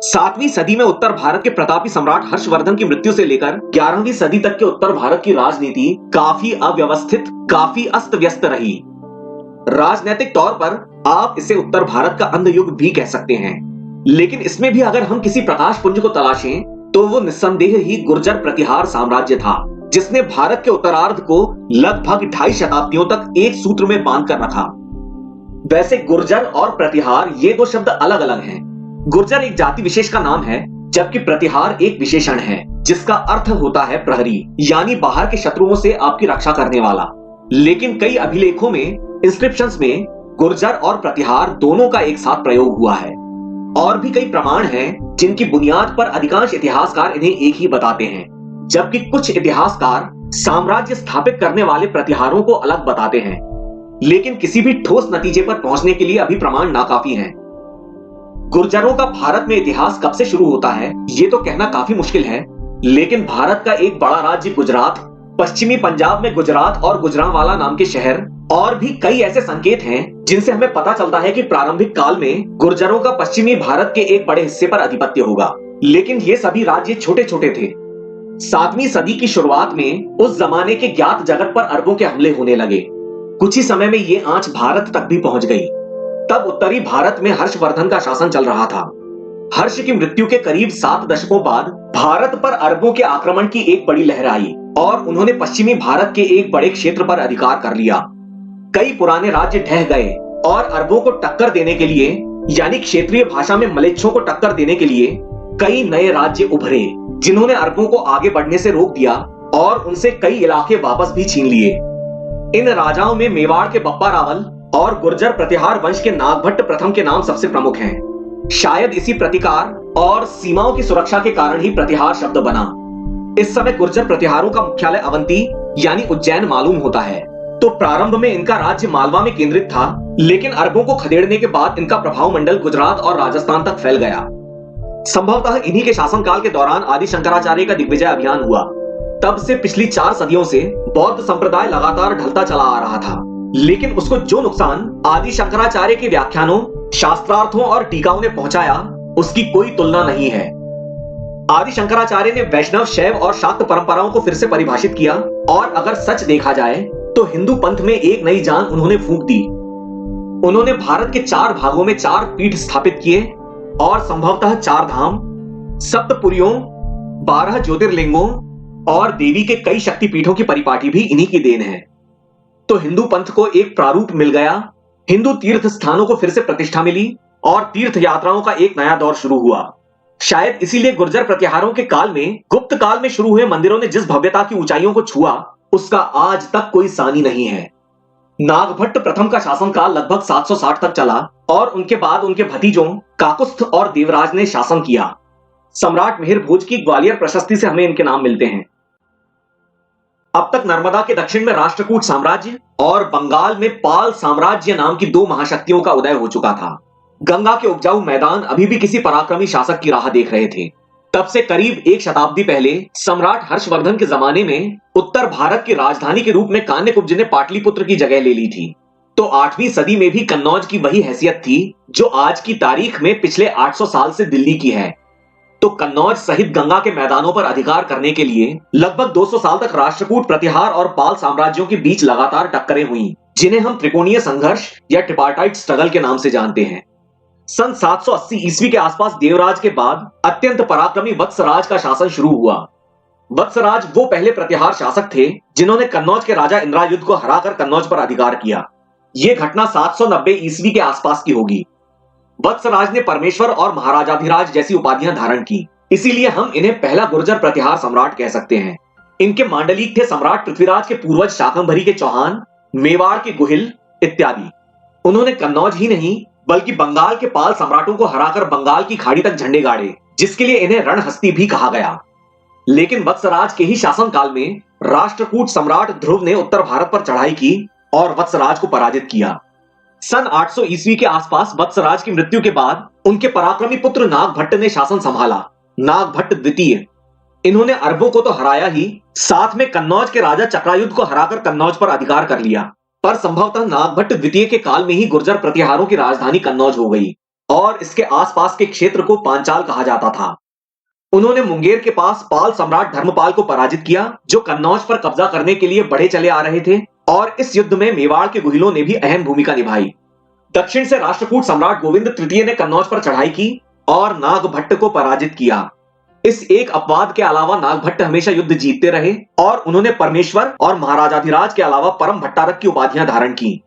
7वीं सदी में उत्तर भारत के प्रतापी सम्राट हर्षवर्धन की मृत्यु से लेकर 11वीं सदी तक के उत्तर भारत की राजनीति काफी अव्यवस्थित, काफी अस्त व्यस्त रही। राजनीतिक तौर पर आप इसे उत्तर भारत का अंधयुग भी कह सकते हैं, लेकिन इसमें भी अगर हम किसी प्रकाश पुंज को तलाशें तो वो निस्संदेह ही गुर्जर प्रतिहार साम्राज्य था, जिसने भारत के उत्तरार्ध को लगभग 2.5 शताब्दियों तक एक सूत्र में बांध कर रखा। वैसे गुर्जर और प्रतिहार ये दो शब्द अलग अलग हैं। गुर्जर एक जाति विशेष का नाम है, जबकि प्रतिहार एक विशेषण है जिसका अर्थ होता है प्रहरी, यानी बाहर के शत्रुओं से आपकी रक्षा करने वाला। लेकिन कई अभिलेखों में, इंस्क्रिप्शंस में गुर्जर और प्रतिहार दोनों का एक साथ प्रयोग हुआ है। और भी कई प्रमाण हैं जिनकी बुनियाद पर अधिकांश इतिहासकार इन्हें एक ही बताते हैं, जबकि कुछ इतिहासकार साम्राज्य स्थापित करने वाले प्रतिहारों को अलग बताते हैं। लेकिन किसी भी ठोस नतीजे पर पहुंचने के लिए अभी प्रमाण नाकाफी हैं। गुर्जरों का भारत में इतिहास कब से शुरू होता है ये तो कहना काफी मुश्किल है, लेकिन भारत का एक बड़ा राज्य गुजरात, पश्चिमी पंजाब में गुजरात और गुजरांवाला नाम के शहर और भी कई ऐसे संकेत हैं जिनसे हमें पता चलता है कि प्रारंभिक काल में गुर्जरों का पश्चिमी भारत के एक बड़े हिस्से पर आधिपत्य होगा। लेकिन ये सभी राज्य छोटे छोटे थे। 7वीं सदी की शुरुआत में उस जमाने के ज्ञात जगत पर अरबों के हमले होने लगे। कुछ ही समय में ये आंच भारत तक भी पहुंच गई। तब उत्तरी भारत में हर्षवर्धन का शासन चल रहा था। हर्ष की मृत्यु के करीब 7 दशकों बाद भारत पर अरबों के आक्रमण की एक बड़ी लहर आई और उन्होंने पश्चिमी भारत के एक बड़े क्षेत्र पर अधिकार कर लिया। कई पुराने राज्य ढह गए और अरबों को टक्कर देने के लिए, यानी क्षेत्रीय भाषा में मलेच्छों को टक्कर देने के लिए कई नए राज्य उभरे, जिन्होंने अरबों को आगे बढ़ने से रोक दिया और उनसे कई इलाके वापस भी छीन लिए। इन राजाओं में मेवाड़ के बप्पा रावल और गुर्जर प्रतिहार वंश के नागभट्ट प्रथम के नाम सबसे प्रमुख हैं। शायद इसी प्रतिकार और सीमाओं की सुरक्षा के कारण ही प्रतिहार शब्द बना। इस समय गुर्जर प्रतिहारों का मुख्यालय अवंती यानी उज्जैन मालूम होता है। तो प्रारंभ में इनका राज्य मालवा में केंद्रित था, लेकिन अरबों को खदेड़ने के बाद इनका प्रभाव मंडल गुजरात और राजस्थान तक फैल गया। संभवतः इन्हीं के शासनकाल के दौरान आदि शंकराचार्य का दिग्विजय अभियान हुआ। तब से पिछली 4 सदियों से बौद्ध संप्रदाय लगातार ढलता चला आ रहा था, लेकिन उसको जो नुकसान आदि शंकराचार्य के व्याख्यानों, शास्त्रार्थों और टीकाओं ने पहुंचाया, उसकी कोई तुलना नहीं है। आदि शंकराचार्य ने वैष्णव, शैव और शाक्त परंपराओं को फिर से परिभाषित किया और अगर सच देखा जाए तो हिंदू पंथ में एक नई जान उन्होंने फूंक दी। उन्होंने भारत के 4 भागों में 4 पीठ स्थापित किए और संभवतः 4 धाम, सप्तपुरियों, 12 ज्योतिर्लिंगों और देवी के कई शक्तिपीठों की परिपाटी भी इन्हीं की देन है। तो हिंदू पंथ को एक प्रारूप मिल गया, हिंदू तीर्थ स्थानों को फिर से प्रतिष्ठा मिली और तीर्थ यात्राओं का एक नया दौर शुरू हुआ। शायद इसीलिए गुर्जर प्रतिहारों के काल में, गुप्त काल में शुरू हुए मंदिरों ने जिस भव्यता की ऊंचाइयों को छुआ, उसका आज तक कोई सानी नहीं है। नागभट्ट प्रथम का शासनकाल लगभग 760 तक चला और उनके बाद उनके भतीजों काकुस्थ और देवराज ने शासन किया। सम्राट मिहिर भोज की ग्वालियर प्रशस्ति से हमें इनके नाम मिलते हैं। अब तक नर्मदा के दक्षिण में राष्ट्रकूट साम्राज्य और बंगाल में पाल साम्राज्य नाम की 2 महाशक्तियों का उदय हो चुका था। गंगा के उपजाऊ मैदान अभी भी किसी पराक्रमी शासक की राह देख रहे थे। तब से करीब 1 शताब्दी पहले सम्राट हर्षवर्धन के जमाने में उत्तर भारत की राजधानी के रूप में कान्यकुब्ज ने पाटलिपुत्र की जगह ले ली थी। तो 8वीं सदी में भी कन्नौज की वही हैसियत थी जो आज की तारीख में पिछले 800 साल से दिल्ली की है। तो कन्नौज सहित गंगा के मैदानों पर अधिकार करने के लिए लगभग 200 साल तक राष्ट्रकूट, प्रतिहार और पाल साम्राज्यों के बीच लगातार टक्करें हुई, जिन्हें हम त्रिकोणीय संघर्ष या ट्रिपार्टाइट स्ट्रगल के नाम से जानते हैं। सन 780 ईस्वी के आसपास देवराज के बाद अत्यंत पराक्रमी वत्सराज का शासन शुरू हुआ। वत्सराज वो पहले प्रतिहार शासक थे जिन्होंने कन्नौज के राजा इंद्रायुध को हराकर कन्नौज पर अधिकार किया। यह घटना 790 ईस्वी के आसपास की होगी। वत्सराज ने परमेश्वर और महाराजाधिराज जैसी उपाधियां धारण की, इसीलिए हम इन्हें पहला गुर्जर प्रतिहार सम्राट कह सकते हैं। इनके मांडलिक थे सम्राट पृथ्वीराज के पूर्वज शाकंभरी के चौहान, मेवाड़ के गुहिल इत्यादि। उन्होंने कन्नौज ही नहीं बल्कि बंगाल के पाल सम्राटों को हराकर बंगाल की खाड़ी तक झंडे गाड़े, जिसके लिए इन्हें रणहस्ती भी कहा गया। लेकिन वत्सराज के ही शासनकाल में राष्ट्रकूट सम्राट ध्रुव ने उत्तर भारत पर चढ़ाई की और वत्सराज को पराजित किया। सन 800 ईस्वी के आसपास वत्सराज की मृत्यु के बाद उनके पराक्रमी पुत्र नागभट्ट ने शासन संभाला, नागभट्ट द्वितीय। इन्होंने अरबों को तो हराया ही, साथ में कन्नौज के राजा चक्रायुध को हराकर कन्नौज पर अधिकार कर लिया। पर संभवतः नागभट्ट द्वितीय के काल में ही गुर्जर प्रतिहारों की राजधानी कन्नौज हो गई और इसके आसपास के क्षेत्र को पांचाल कहा जाता था। उन्होंने मुंगेर के पास पाल सम्राट धर्मपाल को पराजित किया, जो कन्नौज पर कब्जा करने के लिए बढ़े चले आ रहे थे, और इस युद्ध में मेवाड़ के गुहिलों ने भी अहम भूमिका निभाई। दक्षिण से राष्ट्रकूट सम्राट गोविंद तृतीय ने कन्नौज पर चढ़ाई की और नागभट्ट को पराजित किया। इस एक अपवाद के अलावा नागभट्ट हमेशा युद्ध जीतते रहे और उन्होंने परमेश्वर और महाराजाधिराज के अलावा परम भट्टारक की उपाधियां धारण की।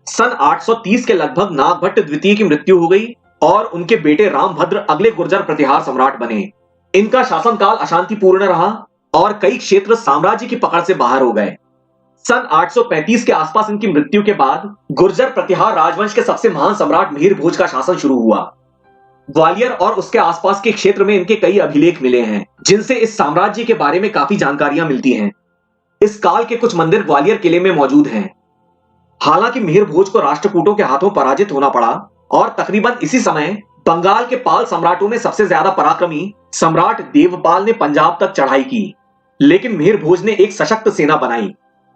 सन 830 के लगभग नागभट्ट द्वितीय की मृत्यु हो गई और उनके बेटे रामभद्र अगले गुर्जर प्रतिहार सम्राट बने। इनका शासनकाल अशांतिपूर्ण रहा और कई क्षेत्र साम्राज्य की पकड़ से बाहर हो गए। सन 835 के आसपास इनकी मृत्यु के बाद गुर्जर प्रतिहार राजवंश के सबसे महान सम्राट मिहिर भोज का शासन शुरू हुआ। ग्वालियर और उसके आसपास के क्षेत्र में इनके कई अभिलेख मिले हैं, जिनसे इस साम्राज्य के बारे में काफी जानकारियां मिलती हैं। इस काल के कुछ मंदिर ग्वालियर किले में मौजूद हैं। हालांकि मिहिर भोज को राष्ट्रकूटों के हाथों पराजित होना पड़ा और तकरीबन इसी समय बंगाल के पाल सम्राटों में सबसे ज्यादा पराक्रमी सम्राट देवपाल ने पंजाब तक चढ़ाई की, लेकिन मिहिर भोज ने एक सशक्त सेना बनाई।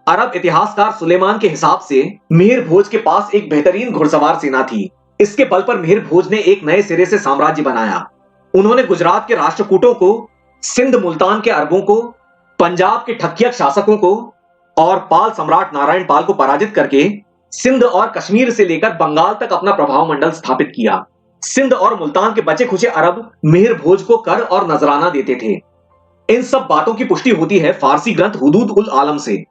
अरब इतिहासकार सुलेमान के हिसाब से मिहिर भोज के पास एक बेहतरीन घुड़सवार सेना थी। इसके बल पर मिहिर भोज ने एक नए सिरे से साम्राज्य बनाया। उन्होंने गुजरात के राष्ट्रकूटों को, सिंध मुल्तान के अरबों को, पंजाब के ठक्कियक शासकों को और पाल सम्राट नारायण पाल को पराजित करके सिंध और कश्मीर से लेकर बंगाल तक अपना प्रभाव मंडल स्थापित किया। सिंध और मुल्तान के बचे खुचे अरब मिहिर भोज को कर और नजराना देते थे। इन सब बातों की पुष्टि होती है फारसी ग्रंथ हुदूद उल आलम से।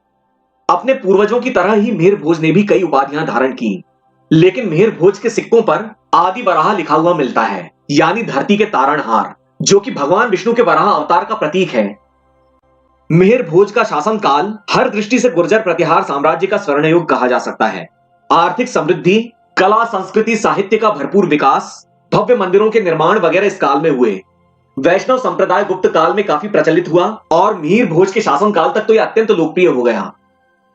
अपने पूर्वजों की तरह ही मिहिर भोज ने भी कई उपाधियां धारण की, लेकिन मिहिर भोज के सिक्कों पर आदि वराह लिखा हुआ मिलता है, यानी धरती के तारणहार, जो कि भगवान विष्णु के वराह अवतार का प्रतीक है। मिहिर भोज का शासनकाल हर दृष्टि से गुर्जर प्रतिहार साम्राज्य का स्वर्ण युग कहा जा सकता है। आर्थिक समृद्धि, कला, संस्कृति, साहित्य का भरपूर विकास, भव्य मंदिरों के निर्माण वगैरह इस काल में हुए। वैष्णव संप्रदाय गुप्त काल में काफी प्रचलित हुआ और मिहिर भोज के शासनकाल तक तो यह अत्यंत लोकप्रिय हो गया।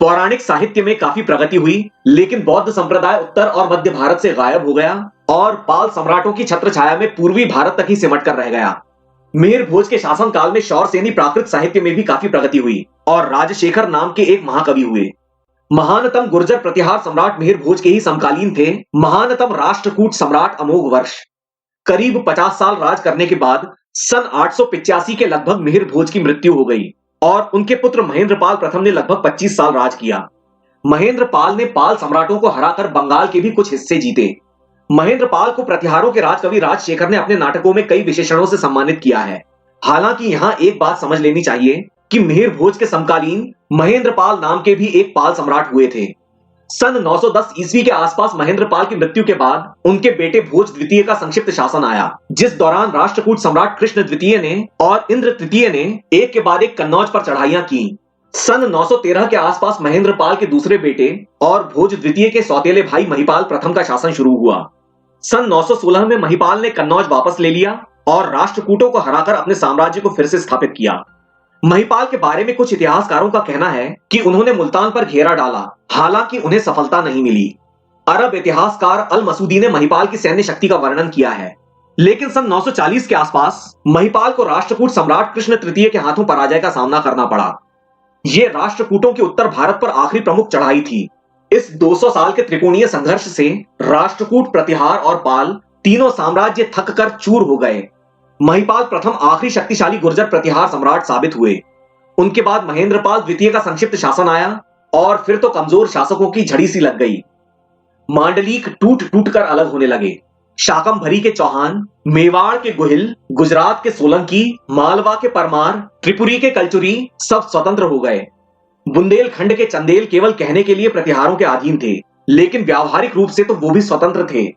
पौराणिक साहित्य में काफी प्रगति हुई, लेकिन बौद्ध संप्रदाय उत्तर और मध्य भारत से गायब हो गया और पाल सम्राटों की छत्र छाया में पूर्वी भारत तक ही सिमट कर रह गया। मिहिर भोज के शासनकाल में शौरसेनी प्राकृत साहित्य में भी काफी प्रगति हुई और राजशेखर नाम के एक महाकवि हुए। महानतम गुर्जर प्रतिहार सम्राट मिहिर भोज के ही समकालीन थे महानतम राष्ट्रकूट सम्राट अमोघ वर्ष। करीब 50 साल राज करने के बाद सन 885 के लगभग मिहिर भोज की मृत्यु हो गई और उनके पुत्र महेंद्रपाल प्रथम ने लगभग 25 साल राज किया। महेंद्रपाल ने पाल सम्राटों को हराकर बंगाल के भी कुछ हिस्से जीते। महेंद्रपाल को प्रतिहारों के राजकवि राजशेखर ने अपने नाटकों में कई विशेषणों से सम्मानित किया है। हालांकि यहां एक बात समझ लेनी चाहिए कि मिहिर भोज के समकालीन महेंद्रपाल नाम के भी एक पाल सम्राट हुए थे। सन 910 ईस्वी के आसपास महेंद्रपाल की मृत्यु के बाद उनके बेटे भोज द्वितीय का संक्षिप्त शासन आया, जिस दौरान राष्ट्रकूट सम्राट कृष्ण द्वितीय ने और इंद्र तृतीय ने एक के बाद एक कन्नौज पर चढ़ाइयां की। सन 913 के आसपास महेंद्रपाल के दूसरे बेटे और भोज द्वितीय के सौतेले भाई महिपाल प्रथम का शासन शुरू हुआ। सन 916 में महिपाल ने कन्नौज वापस ले लिया और राष्ट्रकूटों को हराकर अपने साम्राज्य को फिर से स्थापित किया। महिपाल के बारे में कुछ इतिहासकारों का कहना है कि उन्होंने मुल्तान पर घेरा डाला, हालांकि उन्हें सफलता नहीं मिली। अरब इतिहासकार अल मसूदी ने महिपाल की सैन्य शक्ति का वर्णन किया है, लेकिन सन 940 के आसपास महिपाल को राष्ट्रकूट सम्राट कृष्ण तृतीय के हाथों पराजय का सामना करना पड़ा। यह राष्ट्रकूटों की उत्तर भारत पर आखिरी प्रमुख चढ़ाई थी। इस 200 साल के त्रिकोणीय संघर्ष से राष्ट्रकूट, प्रतिहार और पाल तीनों साम्राज्य थक कर चूर हो गए। महिपाल प्रथम आखिरी शक्तिशाली गुर्जर प्रतिहार सम्राट साबित हुए। उनके बाद महेंद्रपाल द्वितीय का संक्षिप्त शासन आया और फिर तो कमजोर शासकों की झड़ी सी लग गई। मांडलिक टूट टूट कर अलग होने लगे। शाकंभरी के चौहान, मेवाड़ के गुहिल, गुजरात के सोलंकी, मालवा के परमार, त्रिपुरी के कलचुरी सब स्वतंत्र हो गए। बुंदेलखंड के चंदेल केवल कहने के लिए प्रतिहारों के अधीन थे, लेकिन व्यावहारिक रूप से तो वो भी स्वतंत्र थे।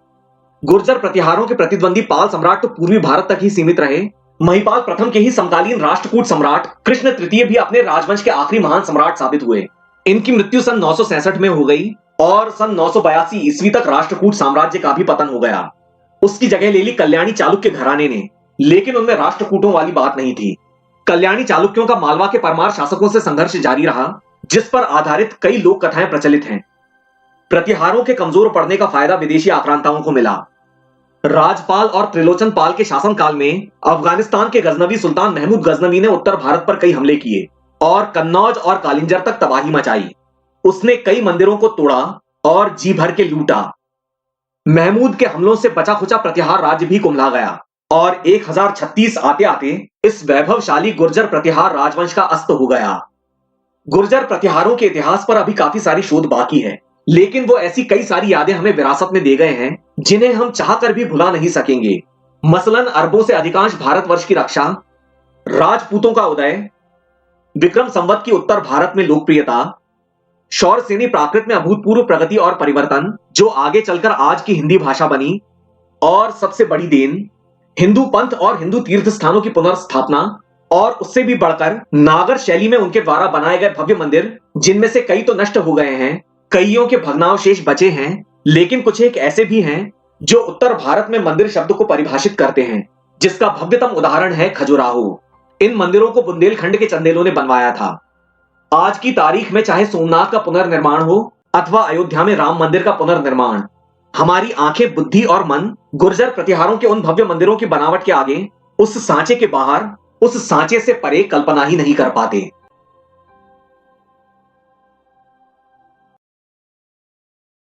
गुर्जर प्रतिहारों के प्रतिद्वंदी पाल सम्राट तो पूर्वी भारत तक ही सीमित रहे। महिपाल प्रथम के ही समकालीन राष्ट्रकूट सम्राट कृष्ण तृतीय भी अपने राजवंश के आखिरी महान सम्राट साबित हुए। इनकी मृत्यु सन 966 में हो गई और सन 982 ईस्वी तक राष्ट्रकूट साम्राज्य का भी पतन हो गया। उसकी जगह ले ली कल्याणी चालुक्य घराने ने, लेकिन उनमें राष्ट्रकूटों वाली बात नहीं थी। कल्याणी चालुक्यों का मालवा के परमार शासकों से संघर्ष जारी रहा, जिस पर आधारित कई लोक कथाएं प्रचलित हैं। प्रतिहारों के कमजोर पड़ने का फायदा विदेशी आक्रांताओं को मिला। राजपाल और त्रिलोचन पाल के शासनकाल में अफगानिस्तान के गजनवी सुल्तान महमूद गजनवी ने उत्तर भारत पर कई हमले किए और कन्नौज और कालिंजर तक तबाही मचाई। उसने कई मंदिरों को तोड़ा और जी भर के लूटा। महमूद के हमलों से बचा खुचा प्रतिहार राज्य भी कुंभला गया और 1036 आते आते इस वैभवशाली गुर्जर प्रतिहार राजवंश का अस्त हो गया। गुर्जर प्रतिहारों के इतिहास पर अभी काफी सारी शोध बाकी है, लेकिन वो ऐसी कई सारी यादें हमें विरासत में दे गए हैं जिन्हें हम चाहकर भी भुला नहीं सकेंगे। मसलन अरबों से अधिकांश भारतवर्ष की रक्षा, राजपूतों का उदय, विक्रम संवत की उत्तर भारत में लोकप्रियता, शौरसेनी प्राकृत में अभूतपूर्व प्रगति और परिवर्तन जो आगे चलकर आज की हिंदी भाषा बनी, और सबसे बड़ी देन हिंदू पंथ और हिंदू तीर्थ स्थानों की पुनर्स्थापना, और उससे भी बढ़कर नागर शैली में उनके द्वारा बनाए गए भव्य मंदिर, जिनमें से कई तो नष्ट हो गए हैं, कईयों के भग्नावशेष बचे हैं, लेकिन कुछ एक ऐसे भी हैं जो उत्तर भारत में मंदिर शब्द को परिभाषित करते हैं, जिसका भव्यतम उदाहरण है खजुराहो। इन मंदिरों को बुंदेलखंड के चंदेलों ने बनवाया था। आज की तारीख में चाहे सोमनाथ का पुनर्निर्माण हो अथवा अयोध्या में राम मंदिर का पुनर्निर्माण, हमारी आंखें, बुद्धि और मन गुर्जर प्रतिहारों के उन भव्य मंदिरों की बनावट के आगे, उस सांचे के बाहर, उस सांचे से परे कल्पना ही नहीं कर पाते।